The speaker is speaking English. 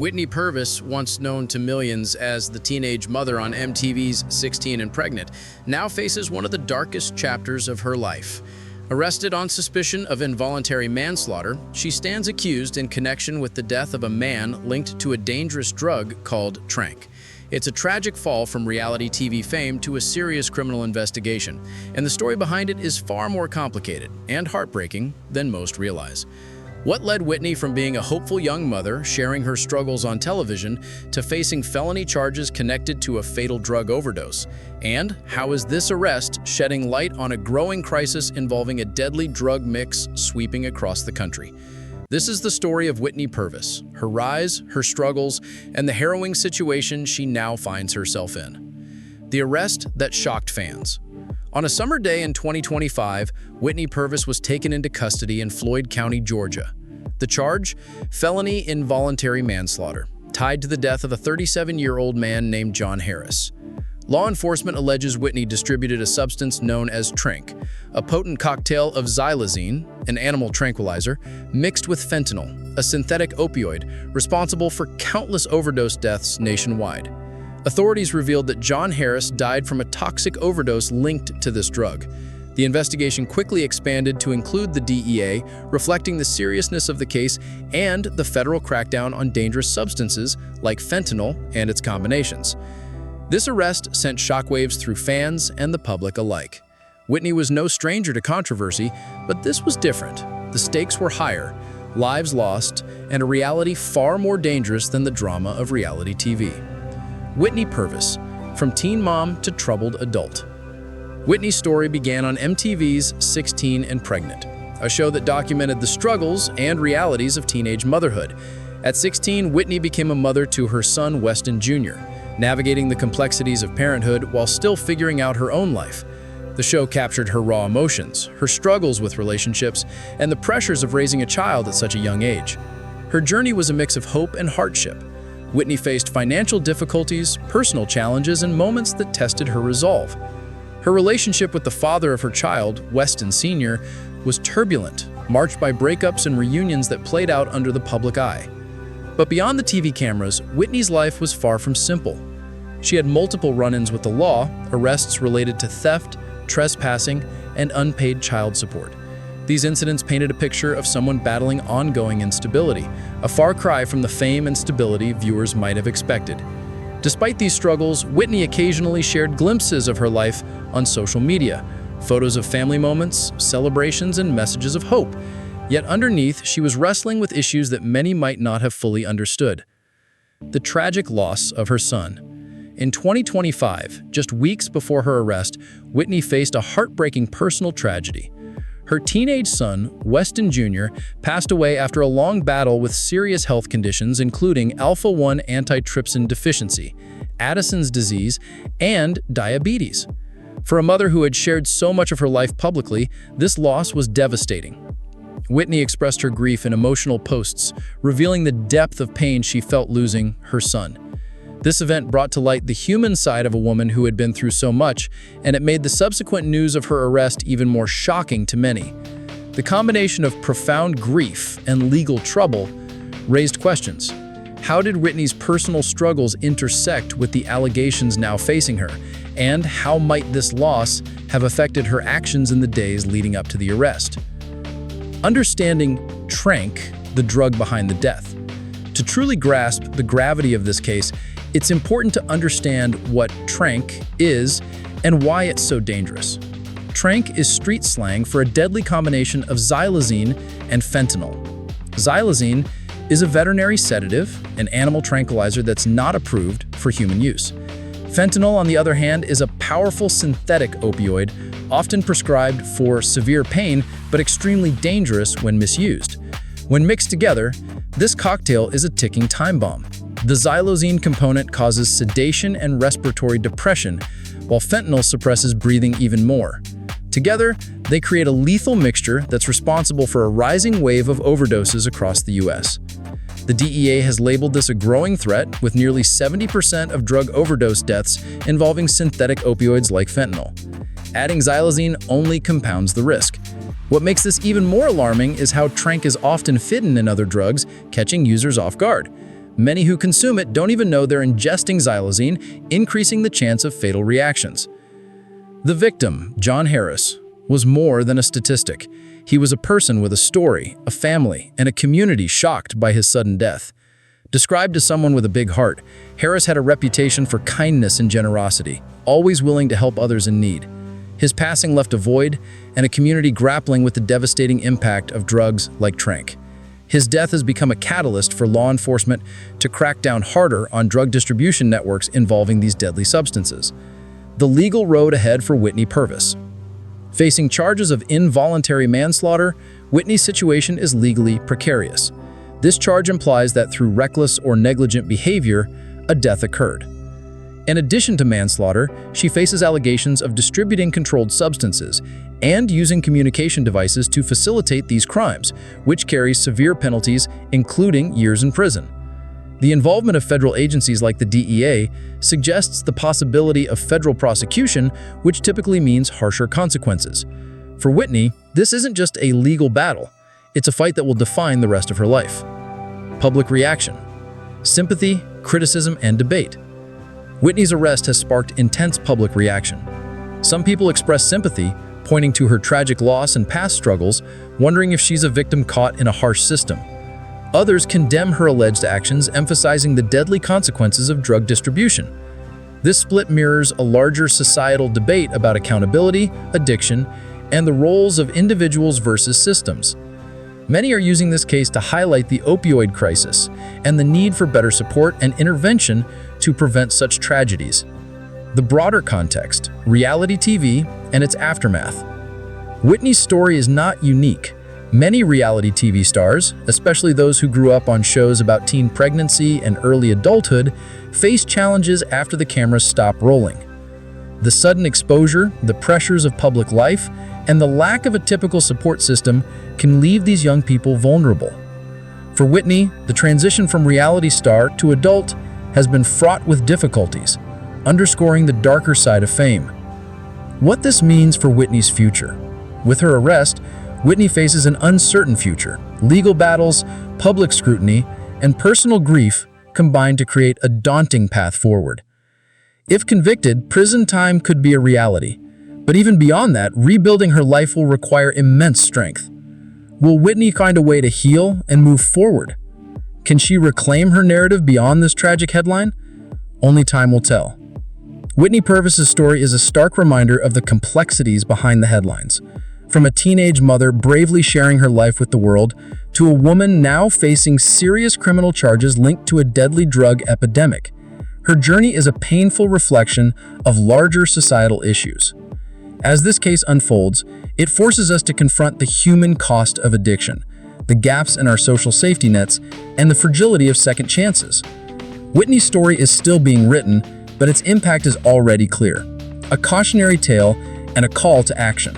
Whitney Purvis, once known to millions as the teenage mother on MTV's 16 and Pregnant, now faces one of the darkest chapters of her life. Arrested on suspicion of involuntary manslaughter, she stands accused in connection with the death of a man linked to a dangerous drug called Tranq. It's a tragic fall from reality TV fame to a serious criminal investigation, and the story behind it is far more complicated and heartbreaking than most realize. What led Whitney from being a hopeful young mother, sharing her struggles on television, to facing felony charges connected to a fatal drug overdose? And how is this arrest shedding light on a growing crisis involving a deadly drug mix sweeping across the country? This is the story of Whitney Purvis, her rise, her struggles, and the harrowing situation she now finds herself in. The arrest that shocked fans. On a summer day in 2025, Whitney Purvis was taken into custody in Floyd County, Georgia. The charge? Felony involuntary manslaughter, tied to the death of a 37-year-old man named John Harris. Law enforcement alleges Whitney distributed a substance known as Tranq, a potent cocktail of xylazine, an animal tranquilizer, mixed with fentanyl, a synthetic opioid responsible for countless overdose deaths nationwide. Authorities revealed that John Harris died from a toxic overdose linked to this drug. The investigation quickly expanded to include the DEA, reflecting the seriousness of the case and the federal crackdown on dangerous substances like fentanyl and its combinations. This arrest sent shockwaves through fans and the public alike. Whitney was no stranger to controversy, but this was different. The stakes were higher, lives lost, and a reality far more dangerous than the drama of reality TV. Whitney Purvis, from teen mom to troubled adult. Whitney's story began on MTV's 16 and Pregnant, a show that documented the struggles and realities of teenage motherhood. At 16, Whitney became a mother to her son, Weston Jr., navigating the complexities of parenthood while still figuring out her own life. The show captured her raw emotions, her struggles with relationships, and the pressures of raising a child at such a young age. Her journey was a mix of hope and hardship. Whitney faced financial difficulties, personal challenges, and moments that tested her resolve. Her relationship with the father of her child, Weston Sr., was turbulent, marked by breakups and reunions that played out under the public eye. But beyond the TV cameras, Whitney's life was far from simple. She had multiple run-ins with the law, arrests related to theft, trespassing, and unpaid child support. These incidents painted a picture of someone battling ongoing instability, a far cry from the fame and stability viewers might have expected. Despite these struggles, Whitney occasionally shared glimpses of her life on social media, photos of family moments, celebrations, and messages of hope. Yet underneath, she was wrestling with issues that many might not have fully understood. The tragic loss of her son. In 2025, just weeks before her arrest, Whitney faced a heartbreaking personal tragedy. Her teenage son, Weston Jr., passed away after a long battle with serious health conditions including alpha-1 antitrypsin deficiency, Addison's disease, and diabetes. For a mother who had shared so much of her life publicly, this loss was devastating. Whitney expressed her grief in emotional posts, revealing the depth of pain she felt losing her son. This event brought to light the human side of a woman who had been through so much, and it made the subsequent news of her arrest even more shocking to many. The combination of profound grief and legal trouble raised questions. How did Whitney's personal struggles intersect with the allegations now facing her? And how might this loss have affected her actions in the days leading up to the arrest? Understanding Tranq, the drug behind the death. To truly grasp the gravity of this case, it's important to understand what Tranq is and why it's so dangerous. Tranq is street slang for a deadly combination of xylazine and fentanyl. Xylazine is a veterinary sedative, an animal tranquilizer that's not approved for human use. Fentanyl, on the other hand, is a powerful synthetic opioid, often prescribed for severe pain, but extremely dangerous when misused. When mixed together, this cocktail is a ticking time bomb. The xylazine component causes sedation and respiratory depression, while fentanyl suppresses breathing even more. Together, they create a lethal mixture that's responsible for a rising wave of overdoses across the U.S. The DEA has labeled this a growing threat, with nearly 70% of drug overdose deaths involving synthetic opioids like fentanyl. Adding xylazine only compounds the risk. What makes this even more alarming is how Tranq is often hidden in other drugs, catching users off guard. Many who consume it don't even know they're ingesting xylazine, increasing the chance of fatal reactions. The victim, John Harris, was more than a statistic. He was a person with a story, a family, and a community shocked by his sudden death. Described as someone with a big heart, Harris had a reputation for kindness and generosity, always willing to help others in need. His passing left a void and a community grappling with the devastating impact of drugs like Tranq. His death has become a catalyst for law enforcement to crack down harder on drug distribution networks involving these deadly substances. The legal road ahead for Whitney Purvis. Facing charges of involuntary manslaughter, Whitney's situation is legally precarious. This charge implies that through reckless or negligent behavior, a death occurred. In addition to manslaughter, she faces allegations of distributing controlled substances and using communication devices to facilitate these crimes, which carries severe penalties, including years in prison. The involvement of federal agencies like the DEA suggests the possibility of federal prosecution, which typically means harsher consequences. For Whitney, this isn't just a legal battle. It's a fight that will define the rest of her life. Public reaction, sympathy, criticism, and debate. Whitney's arrest has sparked intense public reaction. Some people express sympathy, pointing to her tragic loss and past struggles, wondering if she's a victim caught in a harsh system. Others condemn her alleged actions, emphasizing the deadly consequences of drug distribution. This split mirrors a larger societal debate about accountability, addiction, and the roles of individuals versus systems. Many are using this case to highlight the opioid crisis and the need for better support and intervention to prevent such tragedies. The broader context, reality TV and its aftermath. Whitney's story is not unique. Many reality TV stars, especially those who grew up on shows about teen pregnancy and early adulthood, face challenges after the cameras stop rolling. The sudden exposure, the pressures of public life, and the lack of a typical support system can leave these young people vulnerable. For Whitney, the transition from reality star to adult has been fraught with difficulties, underscoring the darker side of fame. What this means for Whitney's future. With her arrest, Whitney faces an uncertain future. Legal battles, public scrutiny, and personal grief combine to create a daunting path forward. If convicted, prison time could be a reality. But even beyond that, rebuilding her life will require immense strength. Will Whitney find a way to heal and move forward? Can she reclaim her narrative beyond this tragic headline? Only time will tell. Whitney Purvis's story is a stark reminder of the complexities behind the headlines. From a teenage mother bravely sharing her life with the world, to a woman now facing serious criminal charges linked to a deadly drug epidemic. Her journey is a painful reflection of larger societal issues. As this case unfolds, it forces us to confront the human cost of addiction, the gaps in our social safety nets, and the fragility of second chances. Whitney's story is still being written, but its impact is already clear. A cautionary tale and a call to action.